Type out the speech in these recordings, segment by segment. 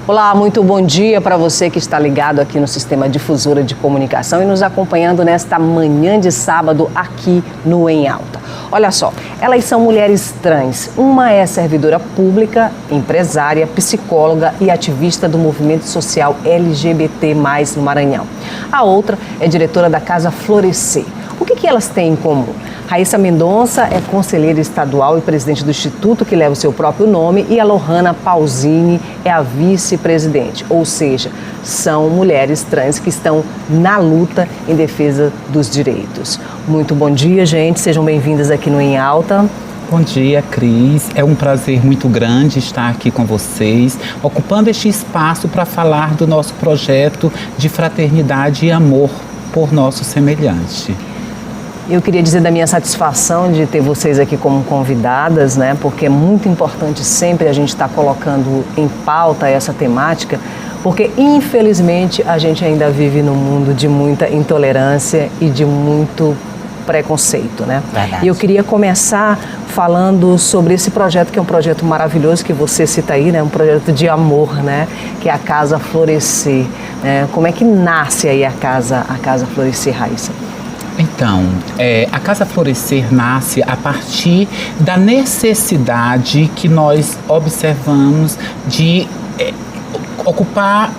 Olá, muito bom dia para você que está ligado aqui no Sistema Difusora de Comunicação e nos acompanhando nesta manhã de sábado aqui no Em Alta. Olha só, elas são mulheres trans. Uma é servidora pública, empresária, psicóloga e ativista do movimento social LGBT+, no Maranhão. A outra é diretora da Casa Florescer. O que elas têm em comum? Raíssa Mendonça é conselheira estadual e presidente do instituto que leva o seu próprio nome e a Lohana Pausini é a vice-presidente, ou seja, são mulheres trans que estão na luta em defesa dos direitos. Muito bom dia, gente, sejam bem-vindas aqui no Em Alta. Bom dia, Cris. É um prazer muito grande estar aqui com vocês, ocupando este espaço para falar do nosso projeto de fraternidade e amor por nosso semelhante. Eu queria dizer da minha satisfação de ter vocês aqui como convidadas, né? Porque é muito importante sempre a gente estar colocando em pauta essa temática, porque infelizmente a gente ainda vive num mundo de muita intolerância e de muito preconceito, né? Verdade. E eu queria começar falando sobre esse projeto, que é um projeto maravilhoso que você cita aí, né? Um projeto de amor, né? Que é a Casa Florescer. Né? Como é que nasce aí a Casa Florescer, Raíssa? Então, a Casa Florescer nasce a partir da necessidade que nós observamos de ocupar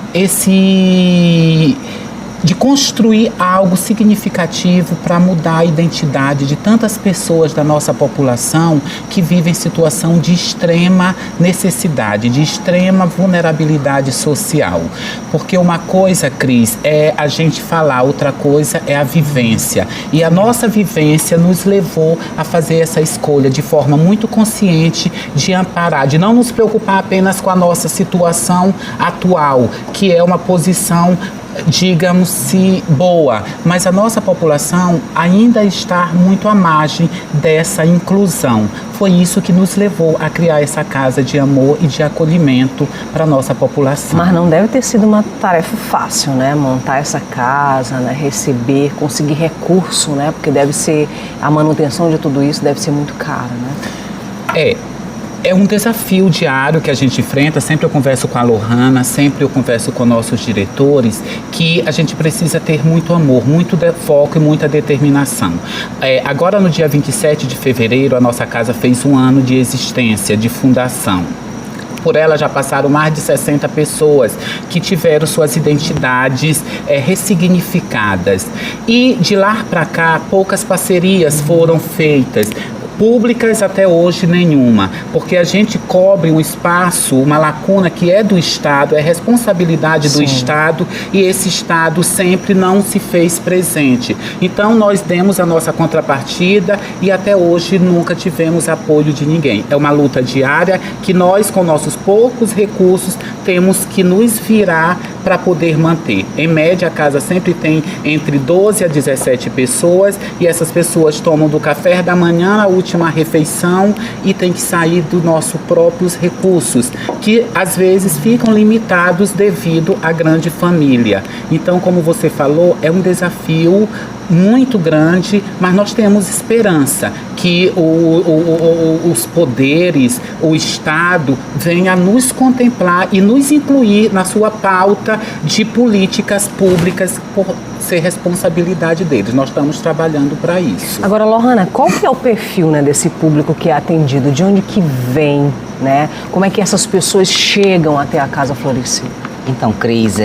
de construir algo significativo para mudar a identidade de tantas pessoas da nossa população que vivem em situação de extrema necessidade, de extrema vulnerabilidade social. Porque uma coisa, Cris, é a gente falar, outra coisa é a vivência. E a nossa vivência nos levou a fazer essa escolha de forma muito consciente de amparar, de não nos preocupar apenas com a nossa situação atual, que é uma posição, digamos-se, boa, mas a nossa população ainda está muito à margem dessa inclusão. Foi isso que nos levou a criar essa casa de amor e de acolhimento para a nossa população. Mas não deve ter sido uma tarefa fácil, né? Montar essa casa, né? Receber, conseguir recurso, né? Porque deve ser, a manutenção de tudo isso deve ser muito cara, né? É um desafio diário que a gente enfrenta. Sempre eu converso com a Lohana, sempre eu converso com nossos diretores, que a gente precisa ter muito amor, muito foco e muita determinação. Agora, no dia 27 de fevereiro, a nossa casa fez 1 ano de existência, de fundação. Por ela já passaram mais de 60 pessoas que tiveram suas identidades ressignificadas. E de lá para cá, poucas parcerias foram feitas. Públicas até hoje nenhuma, porque a gente cobre um espaço, uma lacuna que é do Estado, é responsabilidade do Estado, e esse Estado sempre não se fez presente. Então nós demos a nossa contrapartida e até hoje nunca tivemos apoio de ninguém. É uma luta diária que nós, com nossos poucos recursos, temos que nos virar para poder manter. Em média, a casa sempre tem entre 12 a 17 pessoas e essas pessoas tomam do café da manhã à última refeição e tem que sair dos nossos próprios recursos, que às vezes ficam limitados devido à grande família. Então, como você falou, é um desafio muito grande, mas nós temos esperança que os poderes, o Estado venha nos contemplar e nos incluir na sua pauta de políticas públicas por ser responsabilidade deles. Nós estamos trabalhando para isso. Agora, Lohana, qual que é o perfil, né, desse público que é atendido? De onde que vem, né? Como é que essas pessoas chegam até a Casa Florescer? Então, Cris,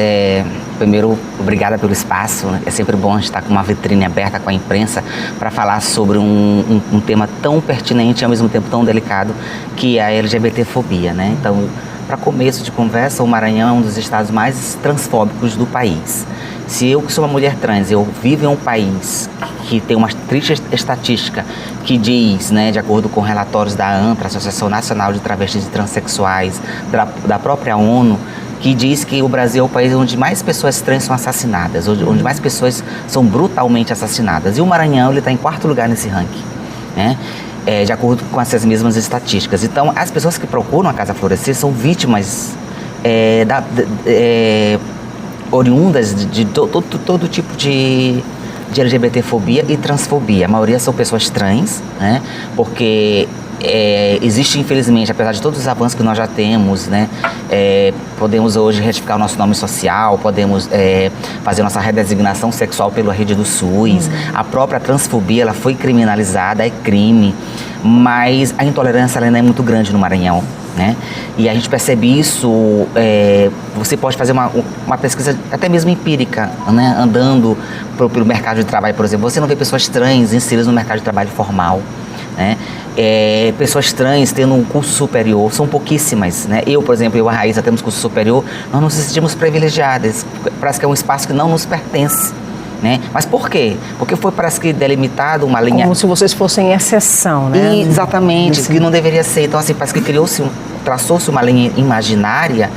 primeiro, obrigada pelo espaço. É sempre bom estar com uma vitrine aberta com a imprensa para falar sobre um tema tão pertinente e ao mesmo tempo tão delicado, que é a LGBTfobia, né? Então, para começo de conversa, o Maranhão é um dos estados mais transfóbicos do país. Se eu, que sou uma mulher trans, eu vivo em um país que tem uma triste estatística que diz, né, de acordo com relatórios da ANTRA, Associação Nacional de Travestis e Transsexuais, da própria ONU, que diz que o Brasil é o país onde mais pessoas trans são assassinadas, onde mais pessoas são brutalmente assassinadas. E o Maranhão, ele está em 4º lugar nesse ranking, né? De acordo com essas mesmas estatísticas. Então, as pessoas que procuram a Casa Florescer são vítimas oriundas de todo tipo de LGBTfobia e transfobia. A maioria são pessoas trans, né? Porque existe, infelizmente, apesar de todos os avanços que nós já temos, né, podemos hoje retificar o nosso nome social, podemos fazer nossa redesignação sexual pela rede do SUS, a própria transfobia, ela foi criminalizada, é crime, mas a intolerância ela ainda é muito grande no Maranhão, né? E a gente percebe isso, você pode fazer uma pesquisa até mesmo empírica, né? Andando pelo mercado de trabalho, por exemplo, você não vê pessoas trans inseridas no mercado de trabalho formal, né? Pessoas trans tendo um curso superior, são pouquíssimas, né? Eu, por exemplo, a Raíssa temos curso superior, nós nos sentimos privilegiadas, parece que é um espaço que não nos pertence, né? Mas por quê? Porque parece que delimitado uma linha... Como se vocês fossem exceção, né? Exatamente, que não deveria ser. Então, assim, parece que traçou-se uma linha imaginária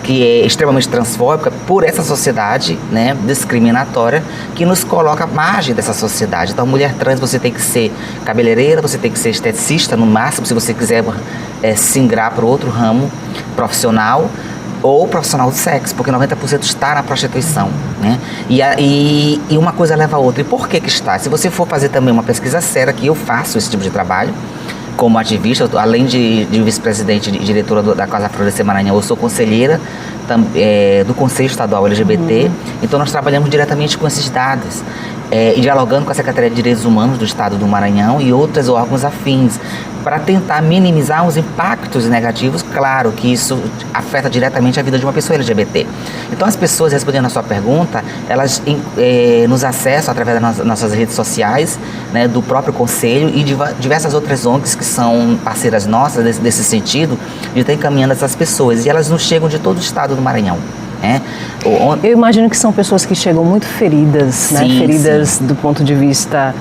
que é extremamente transfóbica por essa sociedade, né, discriminatória, que nos coloca à margem dessa sociedade. Então, mulher trans, você tem que ser cabeleireira, você tem que ser esteticista, no máximo, se você quiser singrar para outro ramo profissional, ou profissional do sexo, porque 90% está na prostituição, né? E uma coisa leva a outra. E por que está? Se você for fazer também uma pesquisa séria, que eu faço esse tipo de trabalho, como ativista, além de vice-presidente e diretora da Casa Florescer Maranhão, eu sou conselheira do Conselho Estadual LGBT, então nós trabalhamos diretamente com esses dados. E dialogando com a Secretaria de Direitos Humanos do Estado do Maranhão e outros órgãos afins, para tentar minimizar os impactos negativos. Claro que isso afeta diretamente a vida de uma pessoa LGBT. Então, as pessoas, respondendo a sua pergunta, elas nos acessam através das nossas redes sociais, né, do próprio Conselho e de diversas outras ONGs que são parceiras nossas desse sentido, de estar encaminhando essas pessoas. E elas nos chegam de todo o Estado do Maranhão. Eu imagino que são pessoas que chegam muito feridas, sim, né? Feridas do ponto de vista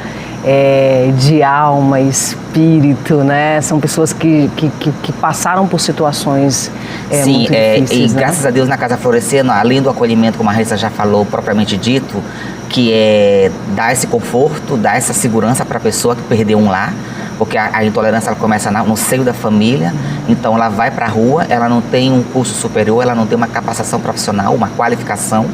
de alma, espírito, né? São pessoas que passaram por situações muito difíceis. E graças a Deus na Casa Florescer, além do acolhimento, como a Raíssa já falou, propriamente dito, que é dar esse conforto, dar essa segurança para a pessoa que perdeu um lar, porque a intolerância ela começa no seio da família, então ela vai para a rua, ela não tem um curso superior, ela não tem uma capacitação profissional, uma qualificação,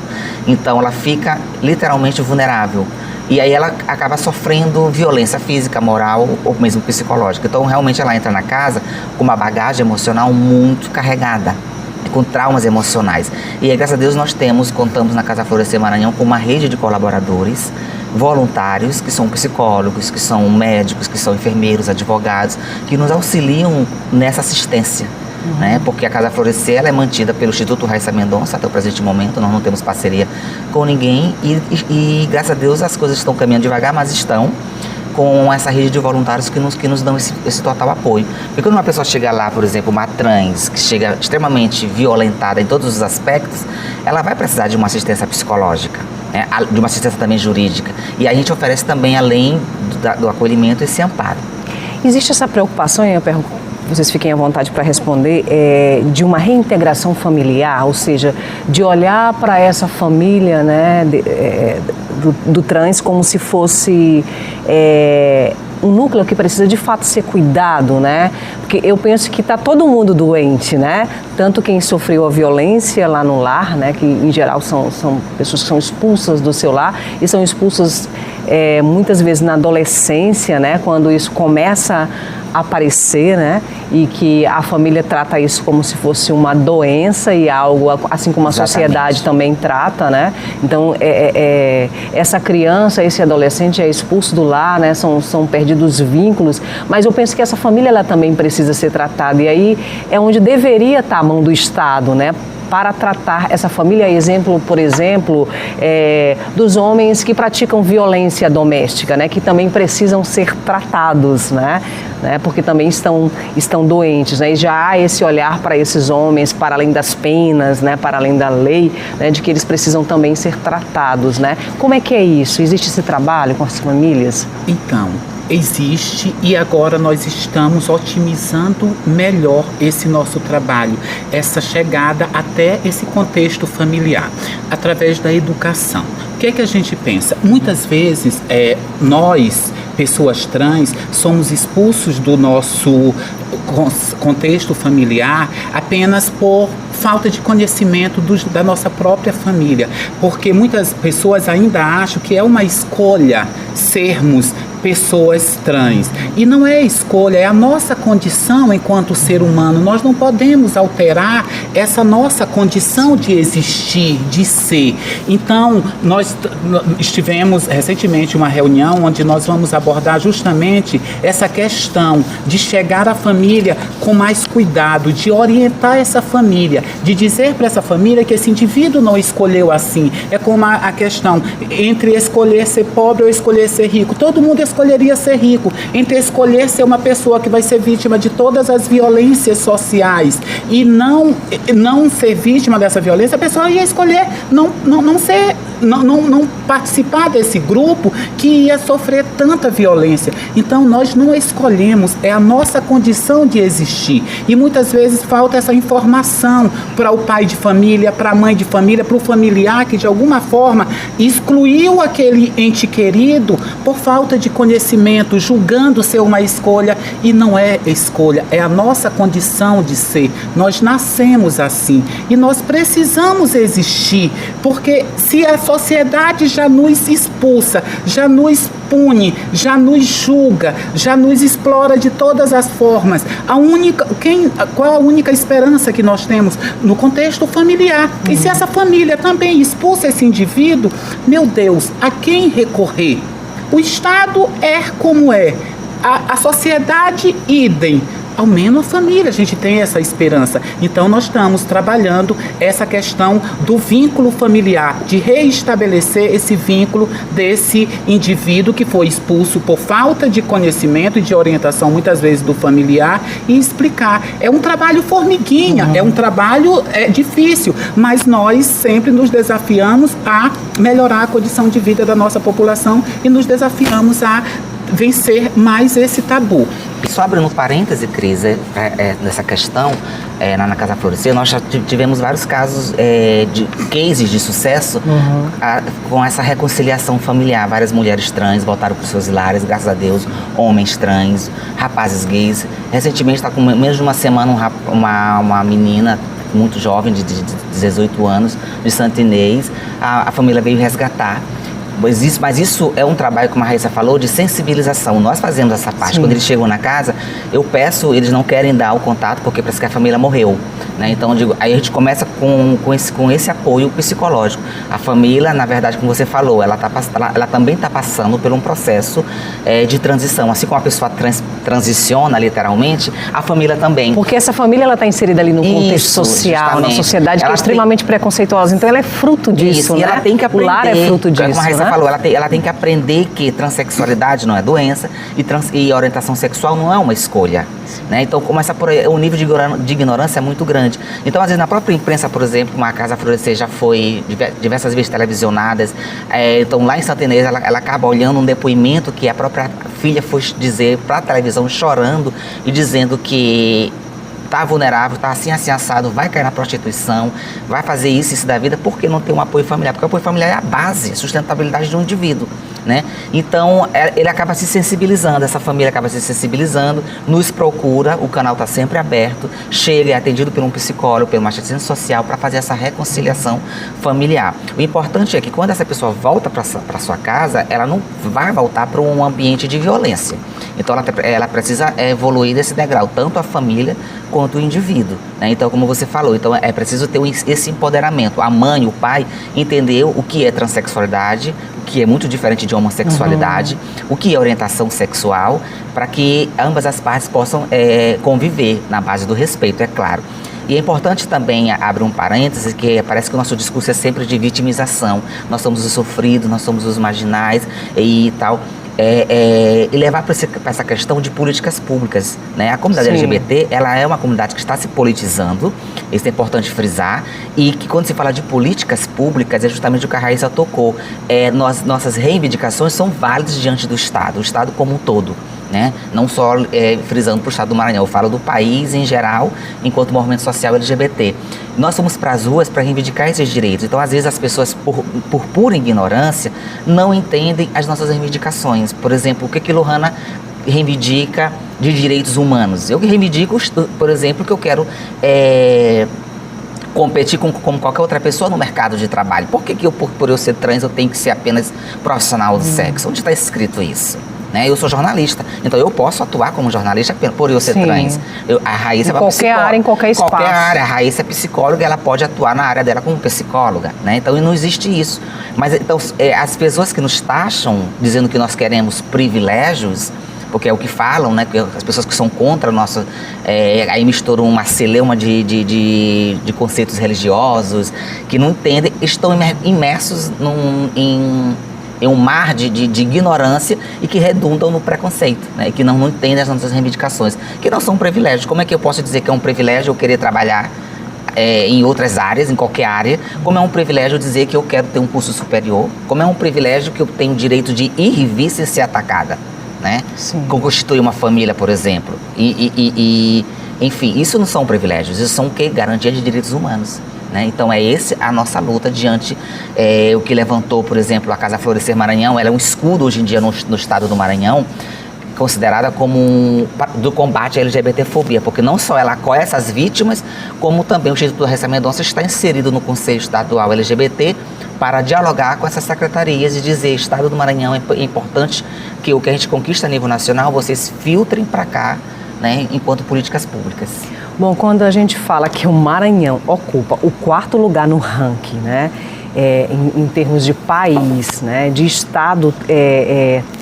então ela fica literalmente vulnerável. E aí ela acaba sofrendo violência física, moral ou mesmo psicológica. Então realmente ela entra na casa com uma bagagem emocional muito carregada, com traumas emocionais. E aí, graças a Deus, contamos na Casa Florescer Maranhão com uma rede de colaboradores voluntários, que são psicólogos, que são médicos, que são enfermeiros, advogados, que nos auxiliam nessa assistência. Né? Porque a Casa Florescer ela é mantida pelo Instituto Raíssa Mendonça até o presente momento, nós não temos parceria com ninguém e graças a Deus as coisas estão caminhando devagar, mas estão com essa rede de voluntários que nos dão esse total apoio. Porque quando uma pessoa chega lá, por exemplo, uma trans, que chega extremamente violentada em todos os aspectos, ela vai precisar de uma assistência psicológica, né? De uma assistência também jurídica. E a gente oferece também, além do acolhimento, esse amparo. Existe essa preocupação, eu pergunto, vocês fiquem à vontade para responder, de uma reintegração familiar, ou seja, de olhar para essa família, né, do trans como se fosse um núcleo que precisa de fato ser cuidado, né? Porque eu penso que está todo mundo doente, né? Tanto quem sofreu a violência lá no lar, né? Que em geral são pessoas que são expulsas do seu lar e são expulsas muitas vezes na adolescência, né? Quando isso começa a aparecer, né? E que a família trata isso como se fosse uma doença e algo, assim como a sociedade também trata, né? Então, essa criança, esse adolescente é expulso do lar, né? São perdidos vínculos, mas eu penso que essa família ela também precisa ser tratada e aí é onde deveria estar a mão do Estado, né? Para tratar essa família, por exemplo, dos homens que praticam violência doméstica, né, que também precisam ser tratados, né, porque também estão doentes, né, e já há esse olhar para esses homens, para além das penas, né, para além da lei, né, de que eles precisam também ser tratados, né. Como é que é isso? Existe esse trabalho com as famílias? Então, existe e agora nós estamos otimizando melhor esse nosso trabalho, essa chegada até esse contexto familiar, através da educação. O que é que a gente pensa? Muitas vezes nós, pessoas trans, somos expulsos do nosso contexto familiar apenas por falta de conhecimento da nossa própria família, porque muitas pessoas ainda acham que é uma escolha sermos pessoas trans. E não é escolha, é a nossa condição enquanto ser humano. Nós não podemos alterar essa nossa condição de existir, de ser. Então, nós tivemos recentemente uma reunião onde nós vamos abordar justamente essa questão de chegar à família com mais cuidado, de orientar essa família, de dizer para essa família que esse indivíduo não escolheu assim. É como a questão entre escolher ser pobre ou escolher ser rico. Todo mundo escolheria ser rico. Entre escolher ser uma pessoa que vai ser vítima de todas as violências sociais e não ser vítima dessa violência, a pessoa ia escolher não participar desse grupo que ia sofrer tanta violência. Então nós não escolhemos, é a nossa condição de existir. E muitas vezes falta essa informação para o pai de família, para a mãe de família, para o familiar que de alguma forma excluiu aquele ente querido por falta de conhecimento, julgando ser uma escolha, e não é escolha, é a nossa condição de ser. Nós nascemos assim e nós precisamos existir, porque se a sociedade já nos expulsa, já nos pune, já nos julga, já nos explora de todas as formas, qual a única esperança que nós temos? No contexto familiar. E se essa família também expulsa esse indivíduo, meu Deus, a quem recorrer? O Estado é como é, a sociedade idem. Ao menos a família, a gente tem essa esperança. Então nós estamos trabalhando essa questão do vínculo familiar, de reestabelecer esse vínculo desse indivíduo que foi expulso por falta de conhecimento e de orientação, muitas vezes do familiar, e explicar. É um trabalho formiguinha, é um trabalho difícil, mas nós sempre nos desafiamos a melhorar a condição de vida da nossa população e nos desafiamos a vencer mais esse tabu. E só abrindo parêntese, Cris, nessa questão, na Casa Florescer, nós já tivemos vários casos de cases de sucesso com essa reconciliação familiar. Várias mulheres trans voltaram para os seus lares, graças a Deus, homens trans, rapazes gays. Recentemente, está com menos de uma semana, uma menina muito jovem, de 18 anos, de Santo Inês, a família veio resgatar. Mas isso é um trabalho, como a Raíssa falou, de sensibilização. Nós fazemos essa parte. Sim. Quando eles chegam na casa, eu peço, eles não querem dar o contato porque parece que a família morreu, né? Então, eu digo, aí a gente começa com esse apoio psicológico. A família, na verdade, como você falou, ela também está passando por um processo de transição. Assim como a pessoa transiciona, literalmente, a família também. Porque essa família está inserida ali no contexto social, justamente. Na sociedade que é extremamente preconceituosa. Então, ela é fruto disso, né? E ela tem que aprender. O lar é fruto disso, como a Raíssa falou, ela tem que aprender que transexualidade não é doença e orientação sexual não é uma escolha, né? Então começa por aí, o nível de ignorância é muito grande. Então às vezes na própria imprensa, por exemplo, uma Casa Florescer já foi diversas vezes televisionadas, então lá em Santa Inês ela acaba olhando um depoimento que a própria filha foi dizer para a televisão, chorando e dizendo que está vulnerável, está assim assado, vai cair na prostituição, vai fazer isso da vida, porque não tem um apoio familiar, porque o apoio familiar é a base, a sustentabilidade de um indivíduo, né? Então, ele acaba se sensibilizando, essa família acaba se sensibilizando, nos procura, o canal está sempre aberto, chega, é atendido por um psicólogo, pelo assistente social, para fazer essa reconciliação familiar. O importante é que quando essa pessoa volta para sua casa, ela não vai voltar para um ambiente de violência. Então, ela precisa evoluir desse degrau, tanto a família quanto o indivíduo, né? Então, como você falou, então é preciso ter esse empoderamento. A mãe, o pai, entender o que é transexualidade, o que é muito diferente de homossexualidade, o que é orientação sexual, para que ambas as partes possam conviver na base do respeito, é claro. E é importante também abrir um parêntese, que parece que o nosso discurso é sempre de vitimização. Nós somos os sofridos, nós somos os marginais e tal. E levar para essa questão de políticas públicas, né? A comunidade LGBT, ela é uma comunidade que está se politizando, isso é importante frisar, e que quando se fala de políticas públicas, é justamente o que a Raíssa tocou, nossas reivindicações são válidas diante do Estado, o Estado como um todo, né? Não só frisando para o Estado do Maranhão, eu falo do país em geral, enquanto movimento social LGBT. Nós fomos para as ruas para reivindicar esses direitos, então às vezes as pessoas, por pura ignorância, não entendem as nossas reivindicações. Por exemplo, o que Lohana reivindica de direitos humanos? Eu reivindico, por exemplo, que eu quero competir como qualquer outra pessoa no mercado de trabalho. Por que por eu ser trans eu tenho que ser apenas profissional do sexo? Onde está escrito isso? né? Eu sou jornalista, então eu posso atuar como jornalista por eu ser trans. A Raíssa em qualquer área, em qualquer espaço. Qualquer área. A Raíssa é psicóloga, ela pode atuar na área dela como psicóloga, né? Então não existe isso. Mas então as pessoas que nos taxam dizendo que nós queremos privilégios, porque é o que falam, né? As pessoas que são contra o nosso... aí misturam uma celeuma de conceitos religiosos, que não entendem, estão imersos em um mar de ignorância e que redundam no preconceito, né? E que não entendem as nossas reivindicações, que não são privilégios. Como é que eu posso dizer que é um privilégio eu querer trabalhar em outras áreas, em qualquer área? Como é um privilégio dizer que eu quero ter um curso superior? Como é um privilégio que eu tenho o direito de ir e vir sem ser atacada, né? Constituir uma família, por exemplo. Enfim, isso não são privilégios, isso são o quê? Garantia de direitos humanos. Né? Então é esse a nossa luta diante o que levantou, por exemplo, a Casa Florescer Maranhão. Ela é um escudo hoje em dia no estado do Maranhão, considerada como do combate à LGBTfobia, porque não só ela acolhe essas vítimas, como também o Instituto Raíssa Mendonça está inserido no Conselho Estadual LGBT para dialogar com essas secretarias e dizer: Estado do Maranhão, é importante que o que a gente conquista a nível nacional, vocês filtrem para cá, né, enquanto políticas públicas. Bom, quando a gente fala que o Maranhão ocupa o 4º lugar no ranking, né, em termos de país, né, de estado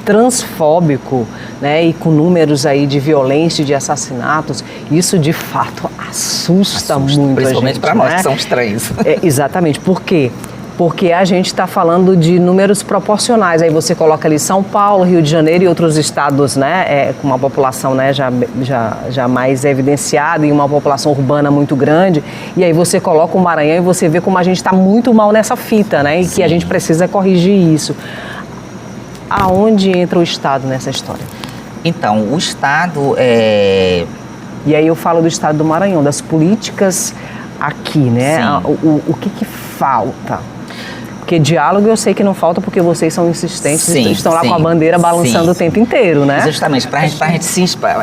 transfóbico, né, e com números aí de violência e de assassinatos, isso de fato assusta muito, principalmente para nós, né? Que somos trans. Exatamente. Por quê? Porque a gente está falando de números proporcionais. Aí você coloca ali São Paulo, Rio de Janeiro e outros estados, né, com uma população, né, já mais evidenciada e uma população urbana muito grande. E aí você coloca o Maranhão e você vê como a gente está muito mal nessa fita, né, e que a gente precisa corrigir isso. Aonde entra o Estado nessa história? Então, o Estado E aí eu falo do Estado do Maranhão, das políticas aqui, né? O que falta? Porque diálogo eu sei que não falta, porque vocês são insistentes e estão lá com a bandeira balançando o tempo inteiro, né? Justamente, a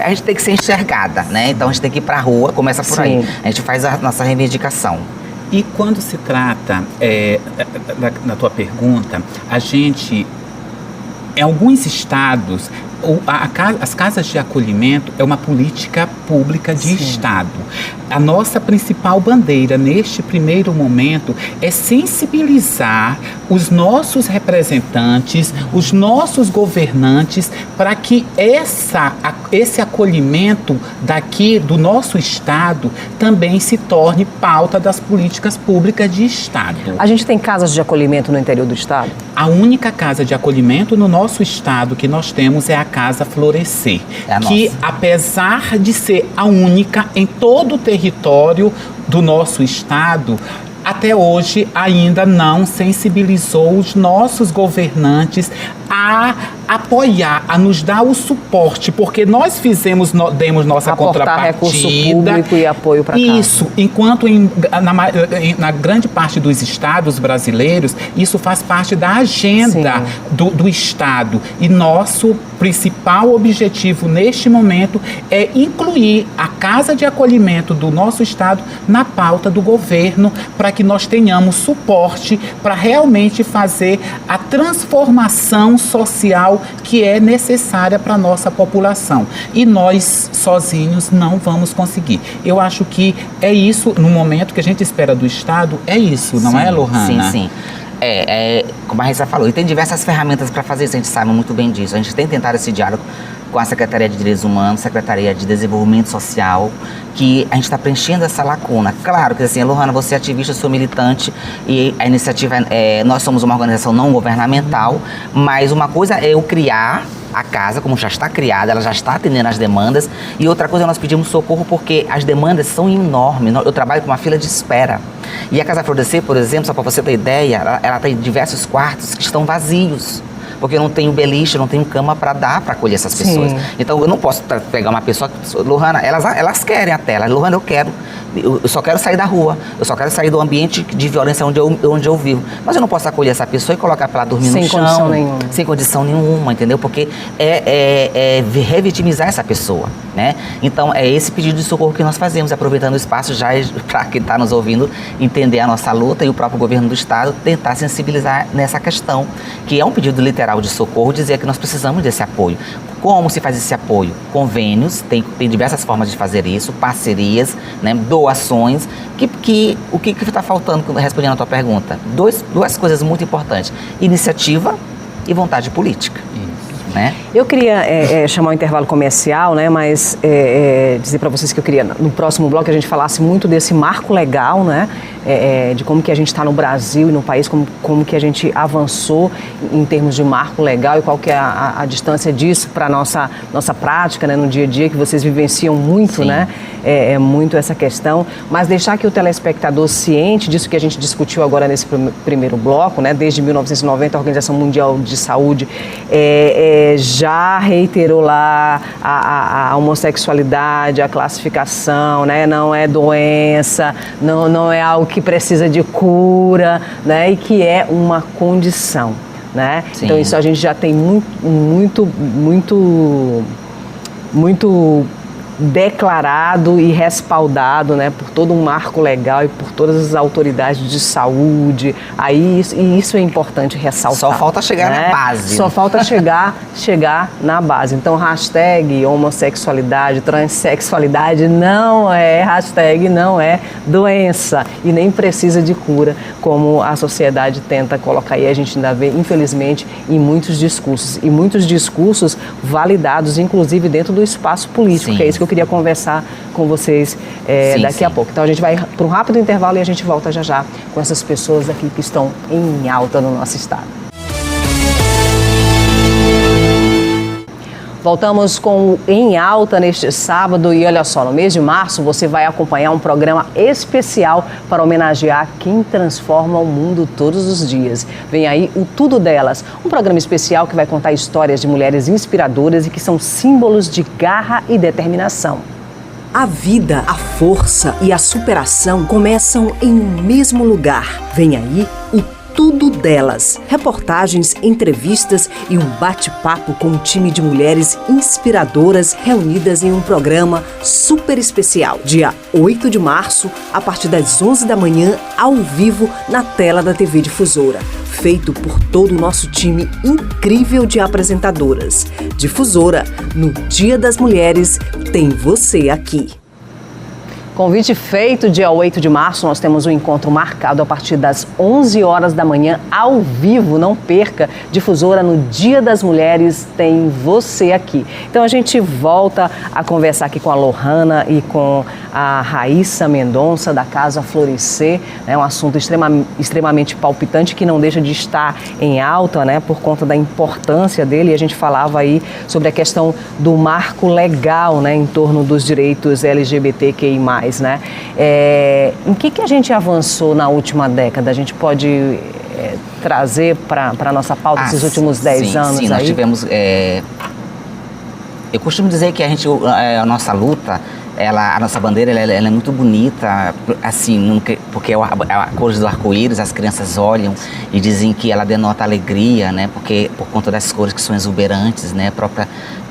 gente tem que ser enxergada, né? Então a gente tem que ir pra rua, começa por aí. A gente faz a nossa reivindicação. E quando se trata da tua pergunta, a gente, em alguns estados, as casas de acolhimento é uma política pública de Estado. A nossa principal bandeira neste primeiro momento é sensibilizar os nossos representantes, os nossos governantes, para que esse acolhimento daqui do nosso Estado também se torne pauta das políticas públicas de Estado. A gente tem casas de acolhimento no interior do Estado? A única casa de acolhimento no nosso Estado que nós temos é a Casa Florescer, que apesar de ser a única em todo o território do nosso Estado, até hoje ainda não sensibilizou os nossos governantes a apoiar, a nos dar o suporte, porque nós demos nossa contrapartida. Recurso público e apoio para cá. Isso, enquanto na grande parte dos estados brasileiros, isso faz parte da agenda do Estado. E nosso principal objetivo neste momento é incluir a casa de acolhimento do nosso Estado na pauta do governo, para que nós tenhamos suporte para realmente fazer a transformação social que é necessária para a nossa população. E nós sozinhos não vamos conseguir. Eu acho que é isso, no momento que a gente espera do Estado, é isso, não é, Lohana? Sim. Como a Raíssa falou, e tem diversas ferramentas para fazer isso, a gente sabe muito bem disso. A gente tem tentado esse diálogo com a Secretaria de Direitos Humanos, Secretaria de Desenvolvimento Social, que a gente está preenchendo essa lacuna. Claro que assim, Lohana, você é ativista, eu sou militante, e a iniciativa, nós somos uma organização não governamental, mas uma coisa é eu criar a casa, como já está criada, ela já está atendendo as demandas, e outra coisa, nós pedimos socorro porque as demandas são enormes. Eu trabalho com uma fila de espera. E a Casa Florescer, por exemplo, só para você ter ideia, ela tem diversos quartos que estão vazios, porque eu não tenho beliche, eu não tenho cama para dar para acolher essas pessoas. Então eu não posso pegar uma pessoa, Lohana, elas querem a tela, Lohana, eu quero eu só quero sair da rua, eu só quero sair do ambiente de violência onde eu vivo. Mas eu não posso acolher essa pessoa e colocar para ela dormir no chão. Sem condição nenhuma. Sem condição nenhuma, entendeu? Porque é revitimizar essa pessoa, né? Então, é esse pedido de socorro que nós fazemos, aproveitando o espaço já para quem está nos ouvindo entender a nossa luta e o próprio governo do Estado tentar sensibilizar nessa questão, que é um pedido literal de socorro, dizer que nós precisamos desse apoio. Como se faz esse apoio? Convênios, tem diversas formas de fazer isso, parcerias, né, doações, o que está faltando, respondendo a tua pergunta? Duas coisas muito importantes, iniciativa e vontade política. Né? Eu queria chamar o intervalo comercial, né, mas dizer para vocês que eu queria, no próximo bloco, que a gente falasse muito desse marco legal, né, de como que a gente está no Brasil e no país, como que a gente avançou em termos de marco legal e qual que é a distância disso para a nossa prática, né, no dia a dia, que vocês vivenciam muito, né, muito essa questão, mas deixar que o telespectador ciente disso que a gente discutiu agora nesse primeiro bloco, né, desde 1990 a Organização Mundial de Saúde já reiterou lá a homossexualidade, a classificação, né? Não é doença, não é algo que precisa de cura, né? E que é uma condição, né? Sim. Então isso a gente já tem muito declarado e respaldado, né, por todo um marco legal e por todas as autoridades de saúde. Aí isso é importante ressaltar. Só falta chegar, né, na base. Só falta chegar na base. Então, hashtag homossexualidade, transexualidade não é doença e nem precisa de cura, como a sociedade tenta colocar. E a gente ainda vê, infelizmente, em muitos discursos validados, inclusive dentro do espaço político. Sim. Que é isso que eu queria conversar com vocês daqui a pouco. Então a gente vai para um rápido intervalo e a gente volta já com essas pessoas aqui que estão em alta no nosso estado. Voltamos com o Em Alta neste sábado e olha só, no mês de março você vai acompanhar um programa especial para homenagear quem transforma o mundo todos os dias. Vem aí o Tudo Delas, um programa especial que vai contar histórias de mulheres inspiradoras e que são símbolos de garra e determinação. A vida, a força e a superação começam em um mesmo lugar. Vem aí o Tudo Delas. Reportagens, entrevistas e um bate-papo com um time de mulheres inspiradoras reunidas em um programa super especial. Dia 8 de março, a partir das 11 da manhã, ao vivo, na tela da TV Difusora. Feito por todo o nosso time incrível de apresentadoras. Difusora, no Dia das Mulheres, tem você aqui. Convite feito, dia 8 de março, nós temos um encontro marcado a partir das 11 horas da manhã, ao vivo, não perca. Difusora, no Dia das Mulheres, tem você aqui. Então a gente volta a conversar aqui com a Lohana e com a Raíssa Mendonça, da Casa Florescer. É um assunto extremamente palpitante, que não deixa de estar em alta, né, por conta da importância dele. E a gente falava aí sobre a questão do marco legal, né, em torno dos direitos LGBTQI+. Né? Em que a gente avançou na última década? A gente pode trazer para a nossa pauta esses últimos 10 anos? Sim, nós tivemos... Eu costumo dizer que a nossa luta, a nossa bandeira ela é muito bonita, assim, porque a cor do arco-íris, as crianças olham e dizem que ela denota alegria, né? Porque por conta das cores que são exuberantes, né?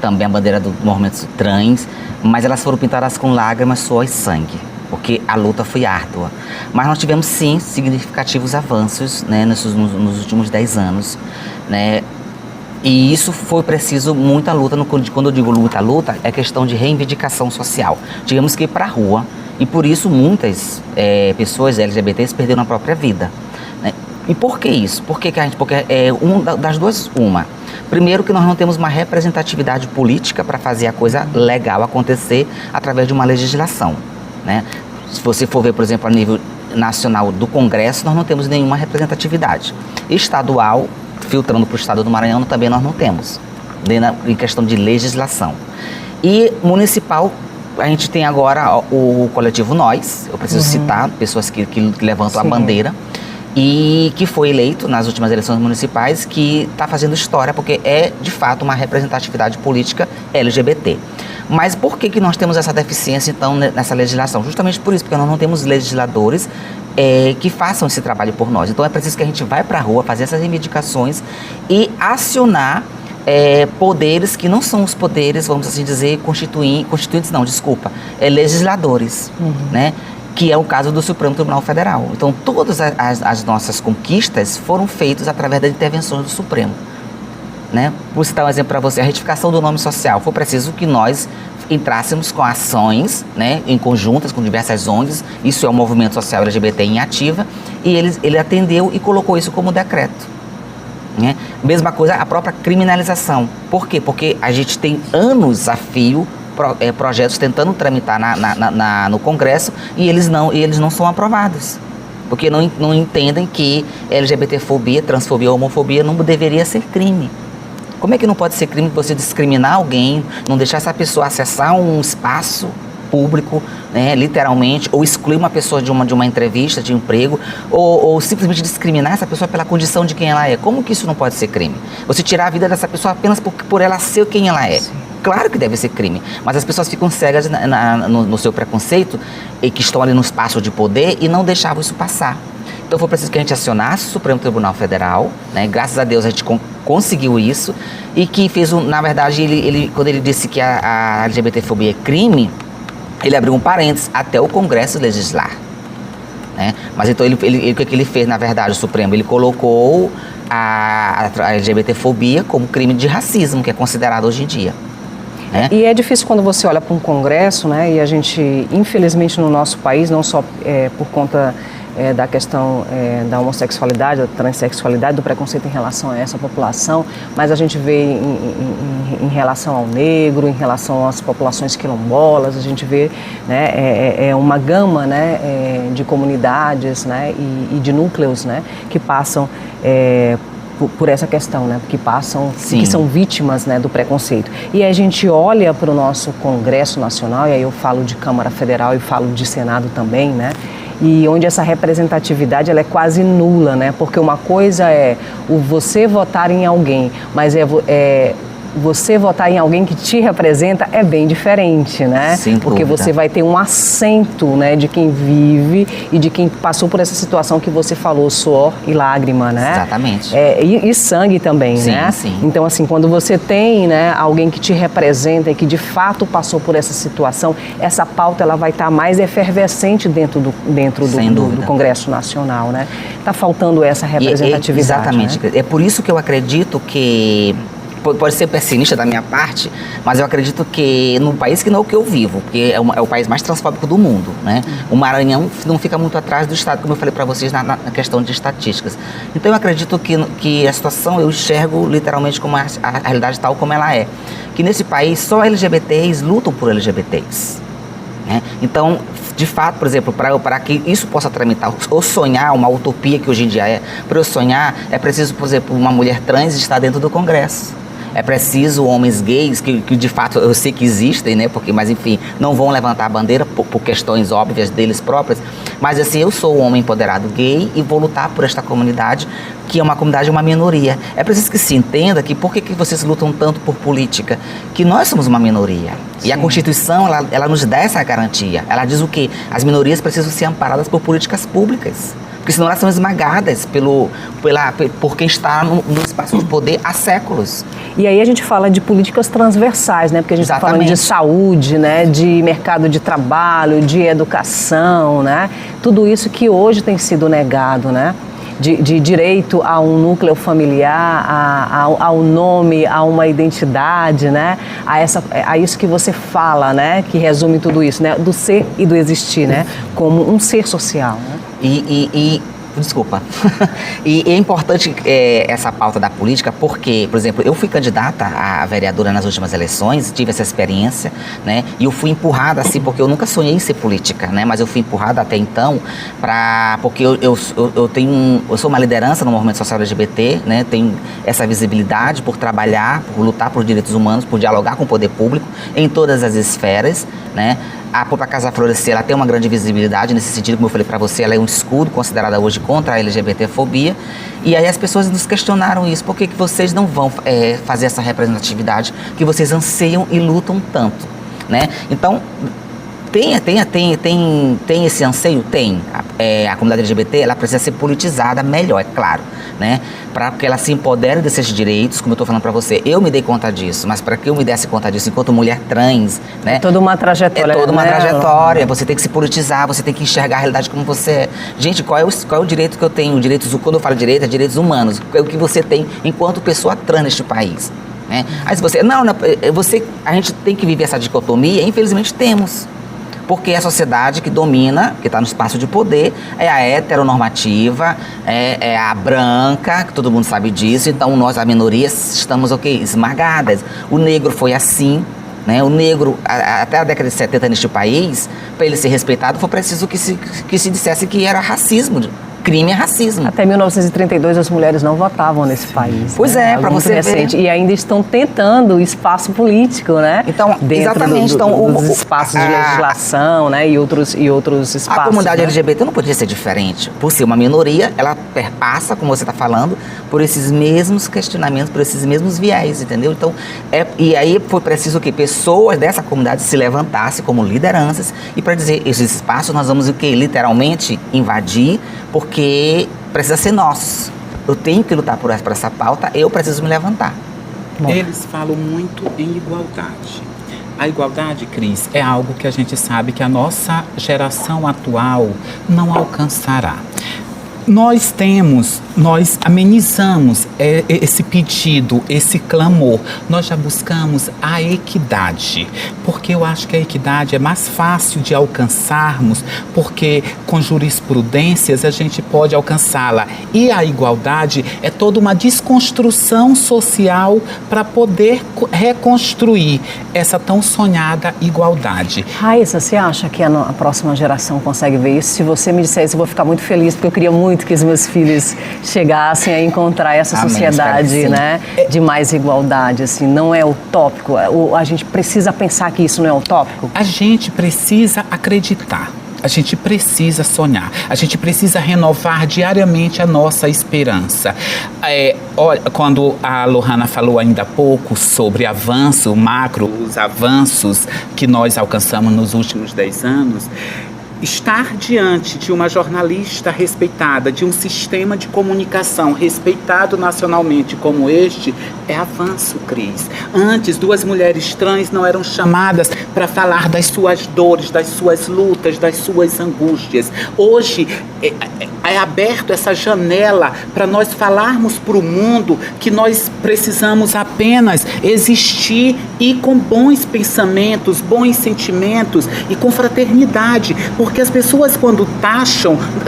Também a bandeira do movimento trans, mas elas foram pintadas com lágrimas, suor e sangue, porque a luta foi árdua. Mas nós tivemos, sim, significativos avanços, né, nos últimos 10 anos, né? E isso foi preciso muita luta. Quando eu digo luta, é questão de reivindicação social. Tivemos que ir para a rua e por isso muitas pessoas LGBTs perderam a própria vida, né? E por que isso? Porque das duas, primeiro, que nós não temos uma representatividade política para fazer a coisa legal acontecer através de uma legislação, né? Se você for ver, por exemplo, a nível nacional do Congresso, nós não temos nenhuma representatividade. Estadual, filtrando para o estado do Maranhão, também nós não temos, em questão de legislação. E municipal, a gente tem agora o coletivo Nós, eu preciso citar, pessoas que levantam a bandeira, e que foi eleito nas últimas eleições municipais, que está fazendo história, porque é, de fato, uma representatividade política LGBT. Mas por que nós temos essa deficiência, então, nessa legislação? Justamente por isso, porque nós não temos legisladores que façam esse trabalho por nós. Então, é preciso que a gente vá para a rua, fazer essas reivindicações e acionar poderes que não são os poderes, vamos assim dizer, constituintes não, desculpa, legisladores, né? Que é o caso do Supremo Tribunal Federal. Então, todas as nossas conquistas foram feitas através das intervenções do Supremo. Né? Vou citar um exemplo para você, a retificação do nome social. Foi preciso que nós entrássemos com ações, né, em conjuntas com diversas ONGs, isso é o movimento social LGBT em ativa, e ele atendeu e colocou isso como decreto. Né? Mesma coisa, a própria criminalização. Por quê? Porque a gente tem anos a fio projetos tentando tramitar no Congresso e eles não são aprovados. Porque não entendem que LGBTfobia, transfobia, homofobia não deveria ser crime. Como é que não pode ser crime você discriminar alguém, não deixar essa pessoa acessar um espaço público, né, literalmente, ou excluir uma pessoa de uma entrevista de emprego, ou simplesmente discriminar essa pessoa pela condição de quem ela é? Como que isso não pode ser crime? Você tirar a vida dessa pessoa apenas por ela ser quem ela é. Sim. Claro que deve ser crime, mas as pessoas ficam cegas no seu preconceito e que estão ali no espaço de poder e não deixavam isso passar. Então foi preciso que a gente acionasse o Supremo Tribunal Federal, né? Graças a Deus a gente conseguiu isso, e que fez, na verdade, quando ele disse que a LGBTfobia é crime, ele abriu um parênteses até o Congresso legislar. Né? Mas então o que ele fez, na verdade, o Supremo? Ele colocou a LGBTfobia como crime de racismo, que é considerado hoje em dia. Né? E é difícil quando você olha para um Congresso, né? E a gente, infelizmente, no nosso país, não só por conta da questão da homossexualidade, da transexualidade, do preconceito em relação a essa população, mas a gente vê em relação ao negro, em relação às populações quilombolas, a gente vê, né, uma gama, né, de comunidades, né, e de núcleos, né, que passam por essa questão, né, que passam, que são vítimas, né, do preconceito. E a gente olha para o nosso Congresso Nacional, e aí eu falo de Câmara Federal e falo de Senado também, né, e onde essa representatividade ela é quase nula, né, porque uma coisa é você votar em alguém, mas você votar em alguém que te representa é bem diferente, né? Sem porque dúvida. você vai ter um assento, né, de quem vive e de quem passou por essa situação que você falou, suor e lágrima, né? Exatamente. E sangue também, sim, né? Sim. Então, assim, quando você tem, né, alguém que te representa e que de fato passou por essa situação, essa pauta ela vai estar mais efervescente dentro do Congresso Nacional, né? Tá faltando essa representatividade. Exatamente. Né? É por isso que eu acredito que pode ser pessimista da minha parte, mas eu acredito que no país que não é o que eu vivo, porque é o país mais transfóbico do mundo, né? O Maranhão não fica muito atrás do estado, como eu falei para vocês na questão de estatísticas. Então eu acredito que a situação eu enxergo literalmente como a realidade tal como ela é. Que nesse país só LGBTs lutam por LGBTs. Né? Então, de fato, por exemplo, para que isso possa tramitar, ou sonhar uma utopia que hoje em dia para eu sonhar, é preciso, por exemplo, uma mulher trans estar dentro do Congresso. É preciso homens gays, que de fato eu sei que existem, né? Mas enfim, não vão levantar a bandeira por questões óbvias deles próprios. Mas assim, eu sou um homem empoderado gay e vou lutar por esta comunidade, que é uma comunidade, uma minoria. É preciso que se entenda que por que vocês lutam tanto por política? Que nós somos uma minoria. Sim. E a Constituição, ela nos dá essa garantia. Ela diz o quê? As minorias precisam ser amparadas por políticas públicas. Porque senão elas são esmagadas por quem está no espaço de poder há séculos. E aí a gente fala de políticas transversais, né? Porque a gente está falando de saúde, né? De mercado de trabalho, de educação, né? Tudo isso que hoje tem sido negado, né? De direito a um núcleo familiar, ao nome, a uma identidade, né? A isso que você fala, né? Que resume tudo isso, né? Do ser e do existir, né? Como um ser social, né? Desculpa. E é importante essa pauta da política porque, por exemplo, eu fui candidata a vereadora nas últimas eleições, tive essa experiência, né? E eu fui empurrada assim, porque eu nunca sonhei em ser política, né? Mas eu fui empurrada até então porque eu sou uma liderança no movimento social LGBT, né? Tenho essa visibilidade por trabalhar, por lutar por direitos humanos, por dialogar com o poder público em todas as esferas, né? a própria Casa Florescer, ela tem uma grande visibilidade nesse sentido, como eu falei para você, ela é um escudo considerada hoje contra a LGBTfobia. E aí as pessoas nos questionaram isso, por que vocês não vão fazer essa representatividade que vocês anseiam e lutam tanto, né? Então, tem esse anseio? Tem. A comunidade LGBT, ela precisa ser politizada melhor, é claro, né? Para que ela se empodere desses direitos, como eu estou falando para você. Eu me dei conta disso, mas para que eu me desse conta disso enquanto mulher trans, né? É toda uma trajetória. É toda uma trajetória. Você tem que se politizar, você tem que enxergar a realidade como você é. Gente, qual é o direito que eu tenho? Quando eu falo direito, é direitos humanos. É o que você tem enquanto pessoa trans neste país, né? Aí se você... a gente tem que viver essa dicotomia, infelizmente temos. Porque a sociedade que domina, que está no espaço de poder, é a heteronormativa, é a branca, que todo mundo sabe disso. Então, nós, a minoria, estamos esmagadas. O negro foi assim, né? O negro, até a década de 70 neste país, para ele ser respeitado, foi preciso que se dissesse que era racismo. Crime é racismo. Até 1932 as mulheres não votavam nesse país. Pois né? para você recente. ver. E ainda estão tentando espaço político, né? Então, dentro exatamente. dos espaços de legislação, né? E outros espaços. A comunidade né? LGBT não podia ser diferente. Por ser uma minoria, ela perpassa, como você está falando, por esses mesmos questionamentos, por esses mesmos viés, entendeu? Então, e aí foi preciso que pessoas dessa comunidade se levantassem como lideranças e para dizer, esses espaços nós vamos literalmente invadir, porque precisa ser nosso. Eu tenho que lutar por essa pauta, eu preciso me levantar. Bom. Eles falam muito em igualdade. A igualdade, Cris, é algo que a gente sabe que a nossa geração atual não alcançará. Nós amenizamos esse pedido, esse clamor. Nós já buscamos a equidade, porque eu acho que a equidade é mais fácil de alcançarmos, porque com jurisprudências a gente pode alcançá-la. E a igualdade é toda uma desconstrução social para poder reconstruir essa tão sonhada igualdade. Raíssa, você acha que a próxima geração consegue ver isso? Se você me disser isso, eu vou ficar muito feliz, porque eu queria muito que os meus filhos chegassem a encontrar essa sociedade, né, de mais igualdade, assim, não é utópico? A gente precisa pensar que isso não é utópico? A gente precisa acreditar. A gente precisa sonhar, a gente precisa renovar diariamente a nossa esperança. Olha, quando a Lohana falou ainda há pouco sobre avanço macro, os avanços que nós alcançamos nos últimos 10 anos, estar diante de uma jornalista respeitada, de um sistema de comunicação respeitado nacionalmente como este, é avanço, Cris. Antes, 2 mulheres trans não eram chamadas para falar das suas dores, das suas lutas, das suas angústias. Hoje, é aberto essa janela para nós falarmos para o mundo que nós precisamos apenas existir e com bons pensamentos, bons sentimentos e com fraternidade, porque as pessoas quando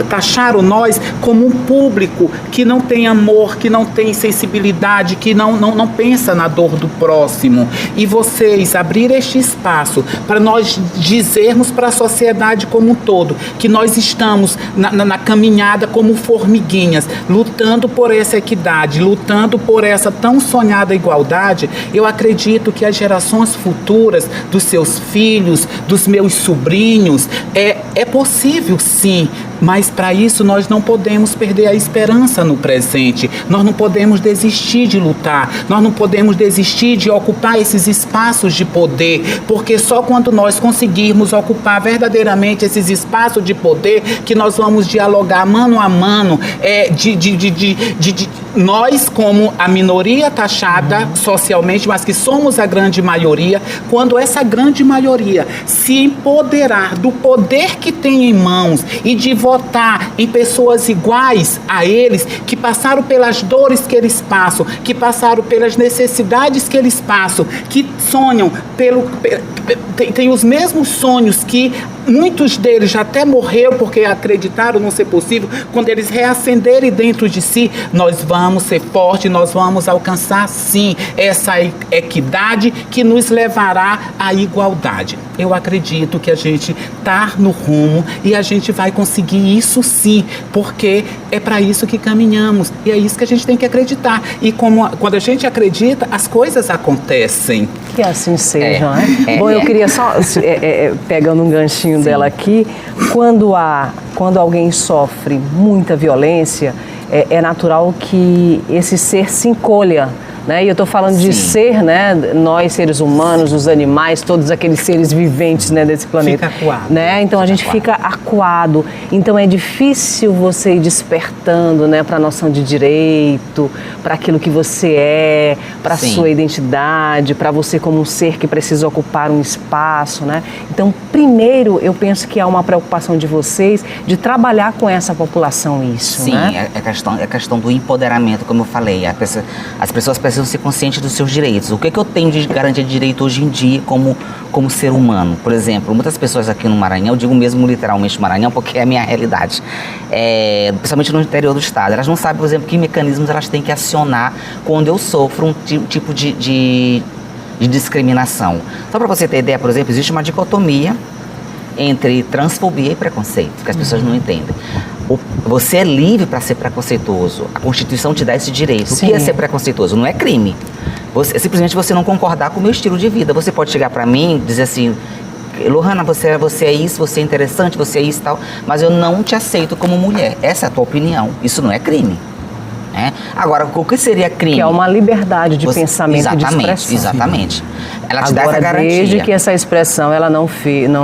taxaram nós como um público que não tem amor, que não tem sensibilidade, que não pensa na dor do próximo. E vocês abrir este espaço para nós dizermos para a sociedade como um todo que nós estamos na caminhada como formiguinhas, lutando por essa equidade, lutando por essa tão sonhada igualdade, eu acredito que as gerações futuras dos seus filhos, dos meus sobrinhos, é possível sim, mas para isso nós não podemos perder a esperança no presente, nós não podemos desistir de lutar, nós não podemos desistir de ocupar esses espaços de poder, porque só quando nós conseguirmos ocupar verdadeiramente esses espaços de poder que nós vamos dialogar mano a mano, nós como a minoria taxada socialmente, mas que somos a grande maioria, quando essa grande maioria se empoderar do poder que tem em mãos e de votar em pessoas iguais a eles, que passaram pelas dores que eles passam, que passaram pelas necessidades que eles passam, que sonham, têm os mesmos sonhos que muitos deles já até morreram porque acreditaram não ser possível. Quando eles reacenderem dentro de si, nós vamos ser fortes, nós vamos alcançar, sim, essa equidade que nos levará à igualdade. Eu acredito que a gente está no rumo e a gente vai conseguir isso, sim, porque é para isso que caminhamos e é isso que a gente tem que acreditar. E quando a gente acredita, as coisas acontecem. Que assim seja, né? Bom, eu queria só, pegando um ganchinho dela aqui, quando alguém sofre muita violência, é natural que esse ser se encolha, né? E eu estou falando de ser, né? Nós, seres humanos, os animais, todos aqueles seres viventes, né, desse planeta. Fica acuado. Né? Então a gente fica acuado. Então é difícil você ir despertando, né, para a noção de direito, para aquilo que você é, para a sua identidade, para você como um ser que precisa ocupar um espaço, né? Então, primeiro, eu penso que há uma preocupação de vocês de trabalhar com essa população isso, né? Sim, é questão do empoderamento, como eu falei. As pessoas precisam ser conscientes dos seus direitos. O que eu tenho de garantia de direito hoje em dia como ser humano? Por exemplo, muitas pessoas aqui no Maranhão, eu digo mesmo literalmente Maranhão, porque é a minha realidade, principalmente no interior do estado, elas não sabem, por exemplo, que mecanismos elas têm que acionar quando eu sofro um tipo de discriminação. Só para você ter ideia, por exemplo, existe uma dicotomia entre transfobia e preconceito, que as pessoas não entendem. Você é livre para ser preconceituoso. A Constituição te dá esse direito. Sim. O que é ser preconceituoso? Não é crime. Simplesmente você não concordar com o meu estilo de vida. Você pode chegar para mim e dizer assim: Lohana, você é isso, você é interessante, você é isso e tal, mas eu não te aceito como mulher. Essa é a tua opinião. Isso não é crime. Agora, o que seria crime? Que é uma liberdade de pensamento e de expressão. Exatamente. Ela te Agora, dá essa garantia. desde que essa expressão ela não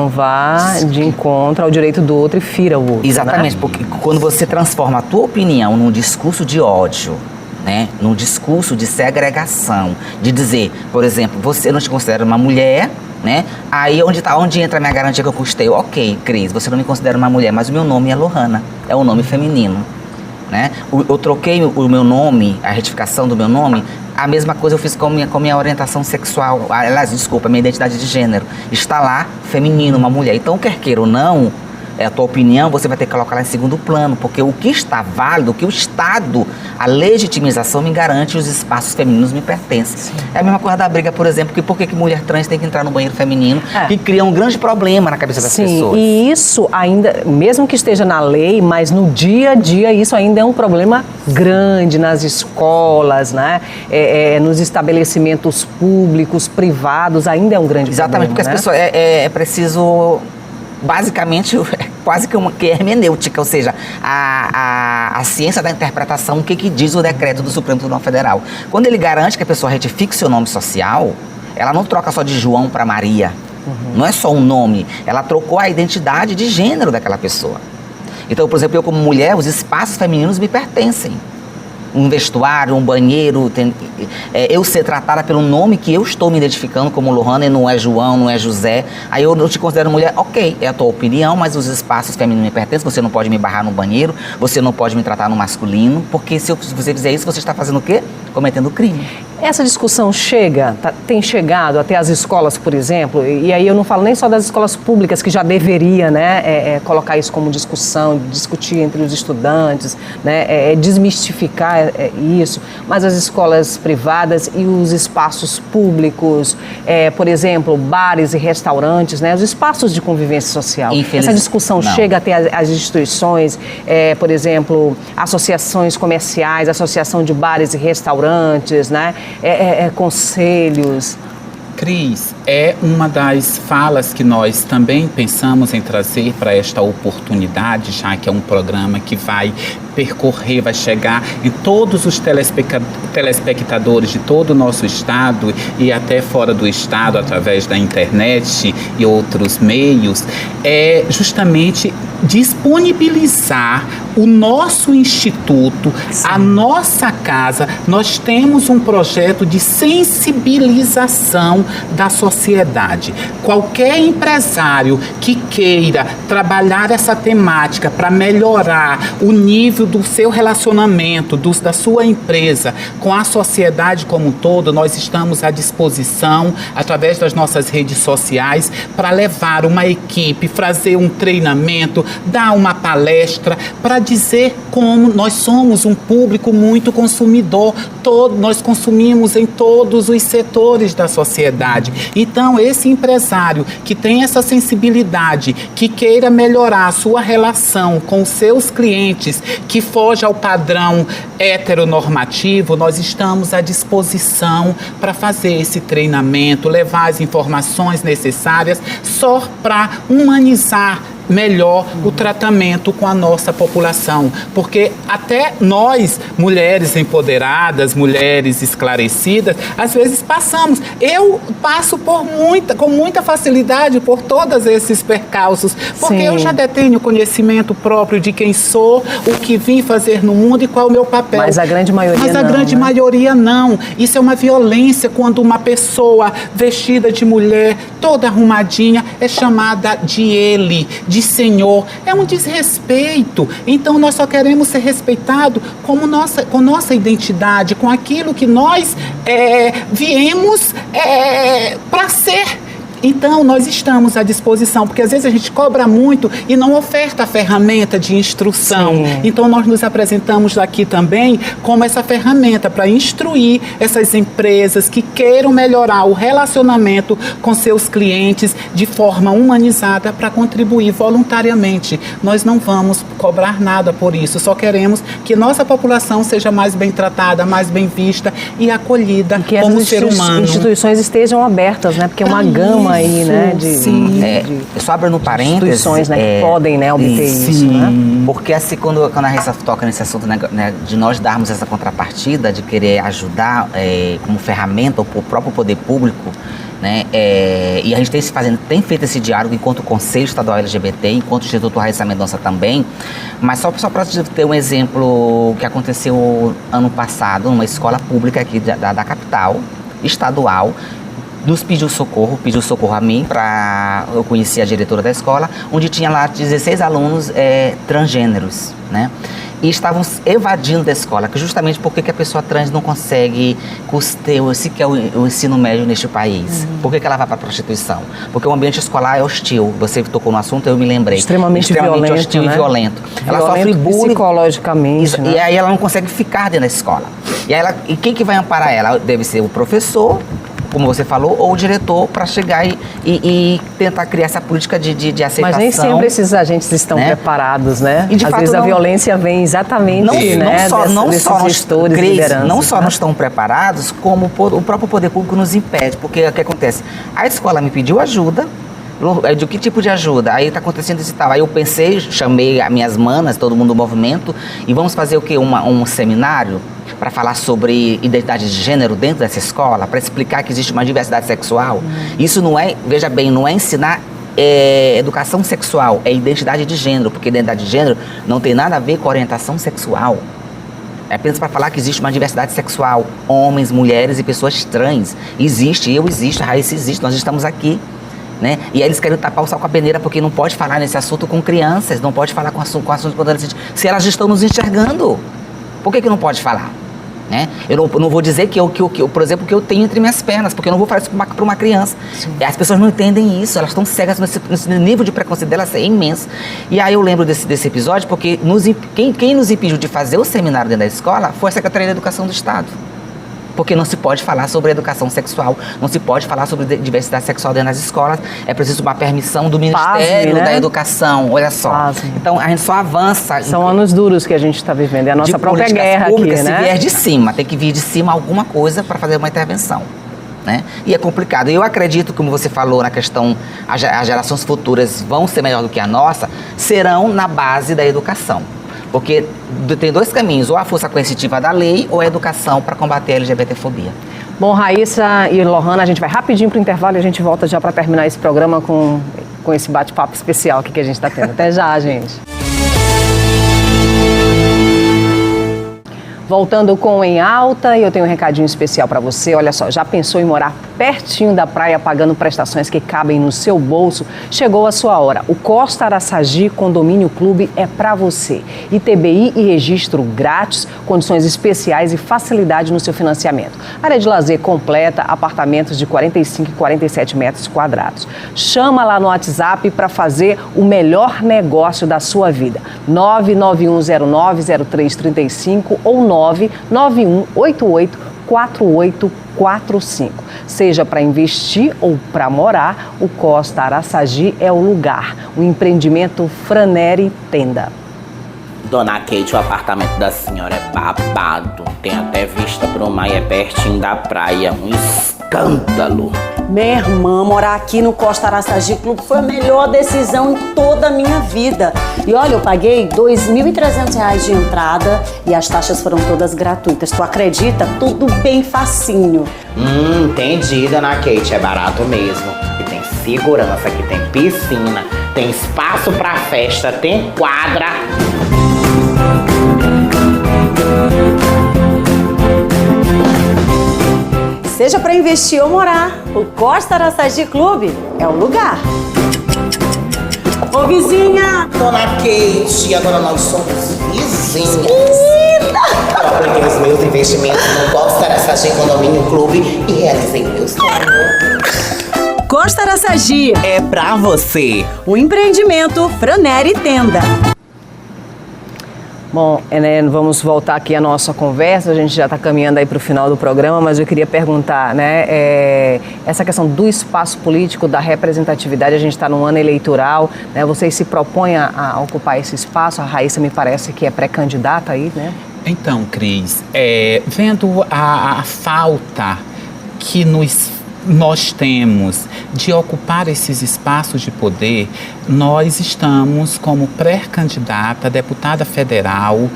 vá de encontro ao direito do outro e fira o outro. Exatamente, né? Porque quando você transforma a tua opinião num discurso de ódio, né, num discurso de segregação, de dizer, por exemplo, você não te considera uma mulher, né? Aí onde entra a minha garantia que eu custei? Ok, Cris, você não me considera uma mulher, mas o meu nome é Lohana, é um nome feminino. Né? Eu troquei o meu nome, a retificação do meu nome, a mesma coisa eu fiz com a minha orientação sexual, minha identidade de gênero. Está lá, feminino, uma mulher. Então, quer queira ou não, a tua opinião, você vai ter que colocar lá em segundo plano, porque o que está válido, o que o Estado, a legitimização me garante, os espaços femininos me pertencem. Sim. É a mesma coisa da briga, por exemplo, que por que mulher trans tem que entrar no banheiro feminino, que cria um grande problema na cabeça das pessoas. E isso ainda, mesmo que esteja na lei, mas no dia a dia isso ainda é um problema grande nas escolas, né? Nos estabelecimentos públicos, privados, ainda é um grande Exatamente, problema. porque as pessoas, é preciso... Basicamente, quase que é hermenêutica, ou seja, a ciência da interpretação, o que diz o decreto do Supremo Tribunal Federal. Quando ele garante que a pessoa retifique seu nome social, ela não troca só de João para Maria. Não é só um nome, ela trocou a identidade de gênero daquela pessoa. Então, por exemplo, eu como mulher, os espaços femininos me pertencem. Um vestuário, um banheiro, eu ser tratada pelo nome que eu estou me identificando como Lohana e não é João, não é José, aí eu não te considero mulher, ok, é a tua opinião, mas os espaços femininos me pertencem, você não pode me barrar no banheiro, você não pode me tratar no masculino, porque se você fizer isso, você está fazendo o quê? Cometendo crime. Essa discussão tem chegado até as escolas, por exemplo, e aí eu não falo nem só das escolas públicas, que já deveria, né, colocar isso como discussão, discutir entre os estudantes, né, desmistificar isso, mas as escolas privadas e os espaços públicos, por exemplo, bares e restaurantes, né, os espaços de convivência social. Essa discussão chega até as instituições, por exemplo, associações comerciais, associação de bares e restaurantes, né? Conselhos. Cris, é uma das falas que nós também pensamos em trazer para esta oportunidade, já que é um programa que vai percorrer, vai chegar em todos os telespectadores de todo o nosso estado e até fora do estado, através da internet e outros meios, é justamente disponibilizar o nosso instituto, a nossa casa. Nós temos um projeto de sensibilização da sociedade. Qualquer empresário que queira trabalhar essa temática para melhorar o nível do seu relacionamento, da sua empresa com a sociedade como um todo, nós estamos à disposição, através das nossas redes sociais, para levar uma equipe, fazer um treinamento, dar uma palestra, para dizer como nós somos um público muito consumidor. Nós consumimos em todos os setores da sociedade. Então, esse empresário que tem essa sensibilidade, que queira melhorar a sua relação com os seus clientes, que foge ao padrão heteronormativo, nós estamos à disposição para fazer esse treinamento, levar as informações necessárias só para humanizar melhor o tratamento com a nossa população, porque até nós, mulheres empoderadas, mulheres esclarecidas, às vezes eu passo com muita facilidade por todos esses percalços, porque Sim. eu já detenho conhecimento próprio de quem sou, o que vim fazer no mundo e qual é o meu papel. Mas a grande maioria não, grande né? maioria não. Isso é uma violência quando uma pessoa vestida de mulher, toda arrumadinha, é chamada de ele, de senhor. É um desrespeito. Então nós só queremos ser respeitados com nossa identidade, com aquilo que nós viemos para ser. Então, nós estamos à disposição, porque às vezes a gente cobra muito e não oferta a ferramenta de instrução. Sim. Então, nós nos apresentamos aqui também como essa ferramenta para instruir essas empresas que queiram melhorar o relacionamento com seus clientes de forma humanizada para contribuir voluntariamente. Nós não vamos cobrar nada por isso, só queremos que nossa população seja mais bem tratada, mais bem vista e acolhida Que como as ser humano. instituições estejam abertas, né? Porque é uma gama aí, né? Só abrindo um parênteses. Instituições, né? Que podem, né, obter isso, né? Porque assim, quando a Raíssa toca nesse assunto, né, de nós darmos essa contrapartida, de querer ajudar como ferramenta o próprio poder público, né, e a gente tem feito esse diálogo enquanto Conselho Estadual LGBT, enquanto Instituto Raíssa Mendonça também, mas só para ter um exemplo que aconteceu ano passado, numa escola pública aqui da capital, estadual, nos pediu socorro a mim, eu conheci a diretora da escola, onde tinha lá 16 alunos transgêneros, né? E estavam evadindo da escola, que justamente porque a pessoa trans não consegue custear sequer o ensino médio neste país. Por que ela vai para a prostituição? Porque o ambiente escolar é hostil. Você tocou no assunto, eu me lembrei. Extremamente violento, hostil, né? E violento. Ela Violento sofre bullying psicologicamente, né? E aí ela não consegue ficar dentro da escola. E quem que vai amparar ela? Deve ser o professor, como você falou, ou o diretor, para chegar e tentar criar essa política de aceitação. Mas nem sempre esses agentes estão preparados, né? E de Às fato, vezes a violência vem exatamente desses gestores, lideranças. Não só não estão preparados, como o próprio poder público nos impede. Porque o que acontece? A escola me pediu ajuda. De que tipo de ajuda? Aí tá acontecendo isso e tal. Aí eu pensei, chamei as minhas manas, todo mundo do movimento, e vamos fazer o quê? Um seminário para falar sobre identidade de gênero dentro dessa escola, para explicar que existe uma diversidade sexual. Isso não é, veja bem, não é ensinar educação sexual, é identidade de gênero, porque identidade de gênero não tem nada a ver com orientação sexual. É apenas para falar que existe uma diversidade sexual, homens, mulheres e pessoas trans. Existe, eu existo, a Raíssa existe, nós estamos aqui. Né? E aí eles querem tapar o sal com a peneira porque não pode falar nesse assunto com crianças, não pode falar com assunto com adolescentes, se elas estão nos enxergando. Por que não pode falar? Né? Eu não vou dizer por exemplo, que eu tenho entre minhas pernas, porque eu não vou falar isso para uma criança. As pessoas não entendem isso, elas estão cegas, nesse nível de preconceito delas é imenso. E aí eu lembro desse episódio porque quem nos impediu de fazer o seminário dentro da escola foi a Secretaria de Educação do Estado. Porque não se pode falar sobre educação sexual, não se pode falar sobre diversidade sexual dentro das escolas. É preciso uma permissão do Ministério da Educação, olha só. Então, a gente só avança. São anos duros que a gente está vivendo, é a nossa própria guerra públicas, aqui, né? Se vier de cima, tem que vir de cima alguma coisa para fazer uma intervenção. Né? E é complicado. Eu acredito, como você falou na questão, as gerações futuras vão ser melhor do que a nossa, serão na base da educação. Porque tem dois caminhos, ou a força coercitiva da lei ou a educação para combater a LGBTfobia. Bom, Raíssa e Lohana, a gente vai rapidinho para o intervalo e a gente volta já para terminar esse programa com esse bate-papo especial aqui que a gente está tendo. Até já, gente. Voltando com Em Alta, e eu tenho um recadinho especial para você. Olha só, já pensou em morar pertinho da praia, pagando prestações que cabem no seu bolso, chegou a sua hora. O Costa Araçagi Condomínio Clube é para você. ITBI e registro grátis, condições especiais e facilidade no seu financiamento. Área de lazer completa, apartamentos de 45 e 47 metros quadrados. Chama lá no WhatsApp para fazer o melhor negócio da sua vida. 991090335 ou 991884845. Seja para investir ou para morar, o Costa Araçagi é o lugar. O empreendimento Franeri Tenda. Dona Kate, o apartamento da senhora é babado. Tem até vista pro mar e é pertinho da praia. Um escândalo. Minha irmã, morar aqui no Costa Araçagi Clube foi a melhor decisão em toda a minha vida. E olha, eu paguei R$ 2.300 de entrada e as taxas foram todas gratuitas. Tu acredita? Tudo bem facinho. Entendi, Dona Kate. É barato mesmo. E tem segurança, aqui tem piscina, tem espaço pra festa, tem quadra. Seja para investir ou morar, o Costa Araçagi Clube é o lugar. Ô vizinha! Dona Kate, agora nós somos vizinhas. Eu apliquei os meus investimentos no Costa Araçagi Condomínio Clube e realizei meu sonho. Costa Araçagi É pra você. o empreendimento Franeri Tenda. Bom, vamos voltar aqui à nossa conversa, a gente já está caminhando aí para o final do programa, mas eu queria perguntar, essa questão do espaço político, da representatividade, a gente está num ano eleitoral, né? Vocês se propõem a ocupar esse espaço? A Raíssa me parece que é pré-candidata aí, né? Então, Cris, vendo a falta que nós temos de ocupar esses espaços de poder, nós estamos como pré-candidata a deputada federal.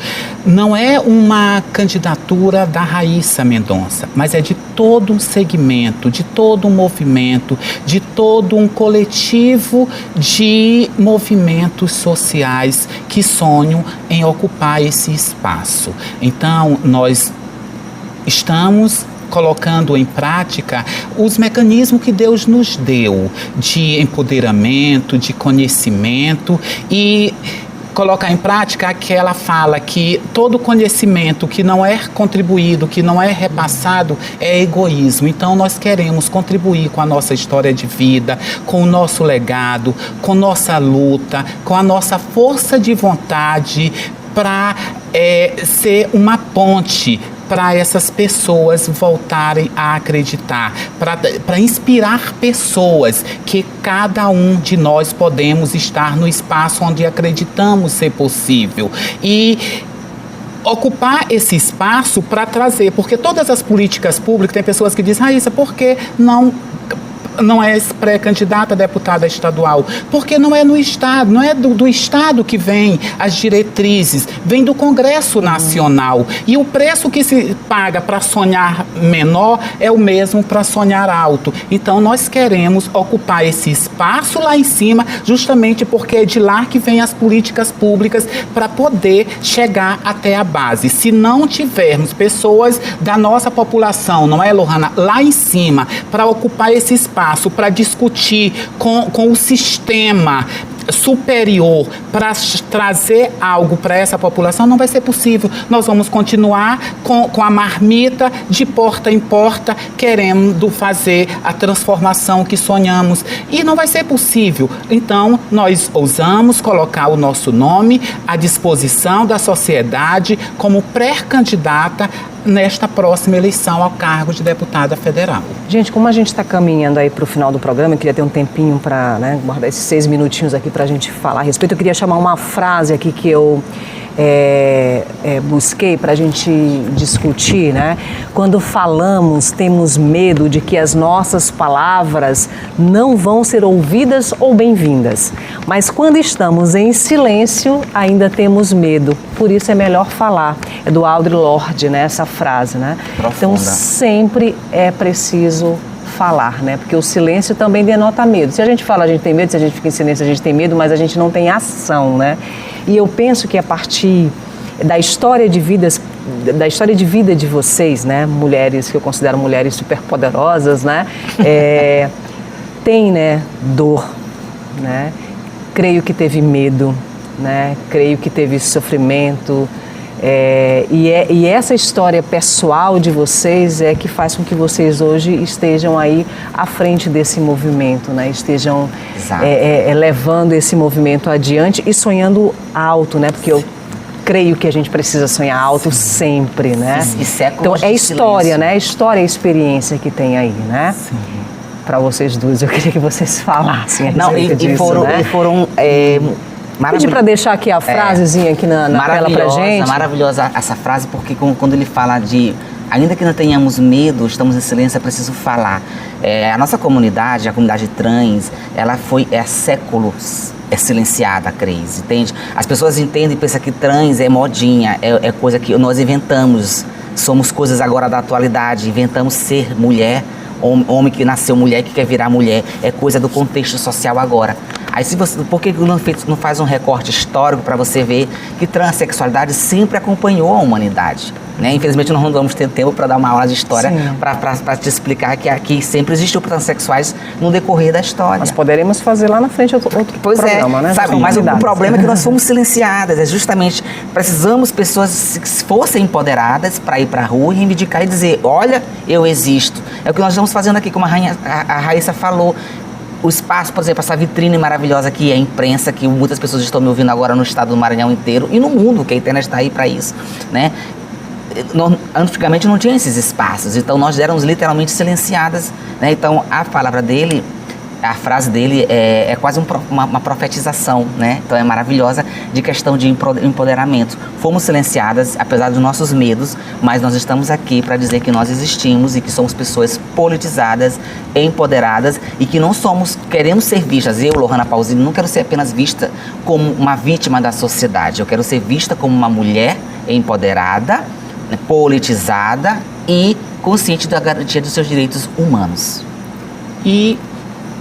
Não é uma candidatura da Raíssa Mendonça, mas é de todo um segmento, de todo um movimento, de todo um coletivo de movimentos sociais que sonham em ocupar esse espaço. Então, nós estamos colocando em prática os mecanismos que Deus nos deu de empoderamento, de conhecimento e colocar em prática aquela fala que todo conhecimento que não é contribuído, que não é repassado, é egoísmo. Então, nós queremos contribuir com a nossa história de vida, com o nosso legado, com nossa luta, com a nossa força de vontade para ser uma ponte para essas pessoas voltarem a acreditar, para inspirar pessoas que cada um de nós podemos estar no espaço onde acreditamos ser possível. E ocupar esse espaço para trazer, porque todas as políticas públicas, tem pessoas que dizem, Raíssa, por que não é pré-candidata a deputada estadual? Porque não é no Estado, não é do Estado que vem as diretrizes, vem do Congresso Nacional. E o preço que se paga para sonhar menor é o mesmo para sonhar alto. Então, nós queremos ocupar esse espaço lá em cima, justamente porque é de lá que vem as políticas públicas para poder chegar até a base. Se não tivermos pessoas da nossa população, não é, Lohana, lá em cima, para ocupar esse espaço, para discutir com o sistema superior, para trazer algo para essa população, não vai ser possível. Nós vamos continuar com a marmita de porta em porta, querendo fazer a transformação que sonhamos. E não vai ser possível. Então, nós ousamos colocar o nosso nome à disposição da sociedade como pré-candidata nesta próxima eleição ao cargo de deputada federal. Gente, como a gente está caminhando aí para o final do programa, eu queria ter um tempinho para guardar esses 6 minutinhos aqui para a gente falar a respeito. Eu queria chamar uma frase aqui que eu busquei para a gente discutir, né? Quando falamos, temos medo de que as nossas palavras não vão ser ouvidas ou bem-vindas. Mas quando estamos em silêncio, ainda temos medo. Por isso é melhor falar. É do Audre Lorde, né? Essa frase, né? Profunda. Então sempre é preciso falar, né? Porque o silêncio também denota medo. Se a gente fala, a gente tem medo, se a gente fica em silêncio, a gente tem medo, mas a gente não tem ação, né? E eu penso que a partir da história de vidas da história de vida de vocês, né? Mulheres que eu considero mulheres superpoderosas, né? Tem, né, dor, né? Creio que teve medo, né? Creio que teve sofrimento. E essa história pessoal de vocês é que faz com que vocês hoje estejam aí à frente desse movimento, né? Estejam levando esse movimento adiante e sonhando alto, né? Porque eu creio que a gente precisa sonhar alto sempre, né? E séculos então é de história, silêncio. né? História e experiência que tem aí, né? Sim. Para vocês duas, eu queria que vocês falassem a respeito disso, né? foram Pedi para deixar aqui a frasezinha aqui na tela pra gente. Maravilhosa essa frase, porque quando ele fala de ainda que não tenhamos medo, estamos em silêncio, é preciso falar. A nossa comunidade, a comunidade trans, ela foi há séculos silenciada, Cris, entende? As pessoas entendem e pensam que trans é modinha, é coisa que nós inventamos, somos coisas agora da atualidade, inventamos ser mulher, homem que nasceu mulher, que quer virar mulher, é coisa do contexto social agora. Aí por que não faz um recorte histórico para você ver que transexualidade sempre acompanhou a humanidade? Né? Infelizmente nós não vamos ter tempo para dar uma aula de história para te explicar que aqui sempre existiu transexuais no decorrer da história. Nós poderemos fazer lá na frente outro programa, né? Sabe, mas o problema é que nós fomos silenciadas, é justamente precisamos pessoas que fossem empoderadas para ir para a rua e reivindicar e dizer, olha, eu existo. É o que nós estamos fazendo aqui, como a Raíssa falou. O espaço, por exemplo, essa vitrine maravilhosa que é a imprensa, que muitas pessoas estão me ouvindo agora no estado do Maranhão inteiro e no mundo, que a internet está aí para isso, né? Antigamente não tinha esses espaços, então nós éramos literalmente silenciadas, né? Então a palavra dele, a frase dele é quase uma profetização, né? Então é maravilhosa de questão de empoderamento. Fomos silenciadas, apesar dos nossos medos, mas nós estamos aqui para dizer que nós existimos e que somos pessoas politizadas, empoderadas e que não queremos ser vistas. Eu, Lohana Pausini, não quero ser apenas vista como uma vítima da sociedade. Eu quero ser vista como uma mulher empoderada, politizada e consciente da garantia dos seus direitos humanos. E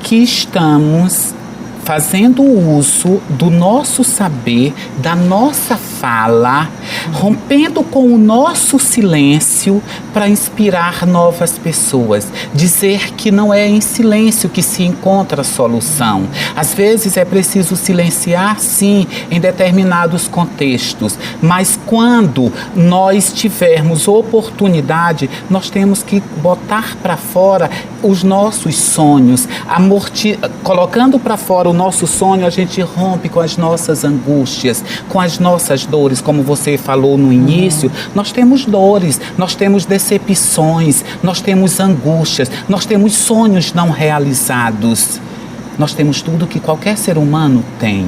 que estamos fazendo uso do nosso saber, da nossa fala, rompendo com o nosso silêncio para inspirar novas pessoas. Dizer que não é em silêncio que se encontra a solução. Às vezes é preciso silenciar, sim, em determinados contextos, mas quando nós tivermos oportunidade, nós temos que botar para fora os nossos sonhos, colocando para fora o nosso sonho, a gente rompe com as nossas angústias, com as nossas dores, como você falou no início. Nós temos dores, nós temos decepções, nós temos angústias, nós temos sonhos não realizados. Nós temos tudo que qualquer ser humano tem.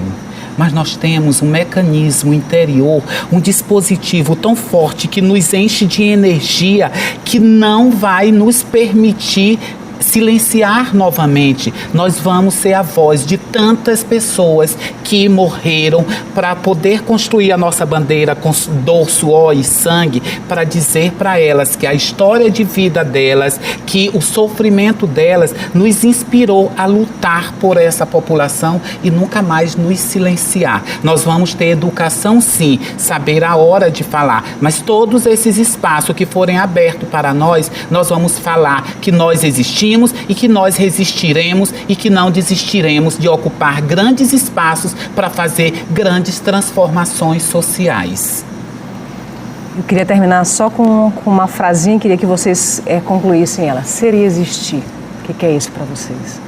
Mas nós temos um mecanismo interior, um dispositivo tão forte que nos enche de energia que não vai nos permitir silenciar novamente. Nós vamos ser a voz de tantas pessoas que morreram para poder construir a nossa bandeira com dor, suor e sangue, para dizer para elas que a história de vida delas, que o sofrimento delas nos inspirou a lutar por essa população e nunca mais nos silenciar. Nós vamos ter educação, sim, saber a hora de falar, mas todos esses espaços que forem abertos para nós vamos falar que nós existimos e que nós resistiremos e que não desistiremos de ocupar grandes espaços para fazer grandes transformações sociais. Eu queria terminar só com uma frasinha, queria que vocês concluíssem ela. Ser e existir. O que é isso para vocês?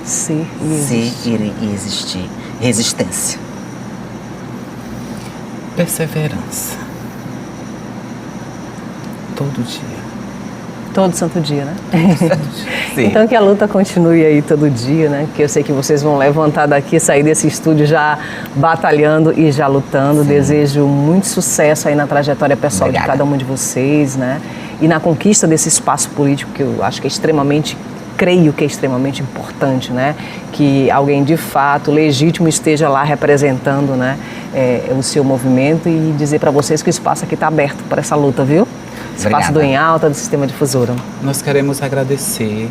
Ser e existir. Ser e existir. Resistência. Perseverança. Todo dia. Todo santo dia, né? Sim. Então que a luta continue aí todo dia, né? Porque eu sei que vocês vão levantar daqui, sair desse estúdio já batalhando e já lutando. Sim. Desejo muito sucesso aí na trajetória pessoal de cada um de vocês, né? E na conquista desse espaço político que eu acho que creio que é extremamente importante, né? Que alguém de fato legítimo esteja lá representando, né? O seu movimento e dizer para vocês que o espaço aqui está aberto para essa luta, viu? Espaço do Em Alta, do Sistema Difusora. Nós queremos agradecer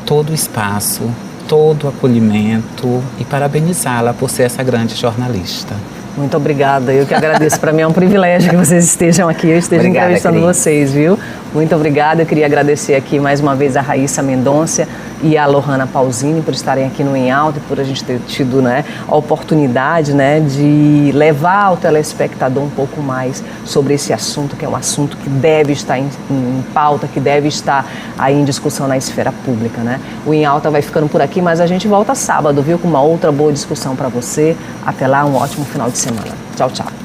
todo o espaço, todo o acolhimento e parabenizá-la por ser essa grande jornalista. Muito obrigada, eu que agradeço. Para mim é um privilégio que vocês estejam aqui, eu esteja entrevistando vocês, viu? Muito obrigada, eu queria agradecer aqui mais uma vez a Raíssa Mendonça e a Lohana Pausini por estarem aqui no Em Alta e por a gente ter tido, né, a oportunidade, né, de levar ao telespectador um pouco mais sobre esse assunto, que é um assunto que deve estar em pauta, que deve estar aí em discussão na esfera pública, né? O Em Alta vai ficando por aqui, mas a gente volta sábado, viu, com uma outra boa discussão para você. Até lá, um ótimo final de semana. Tchau, tchau.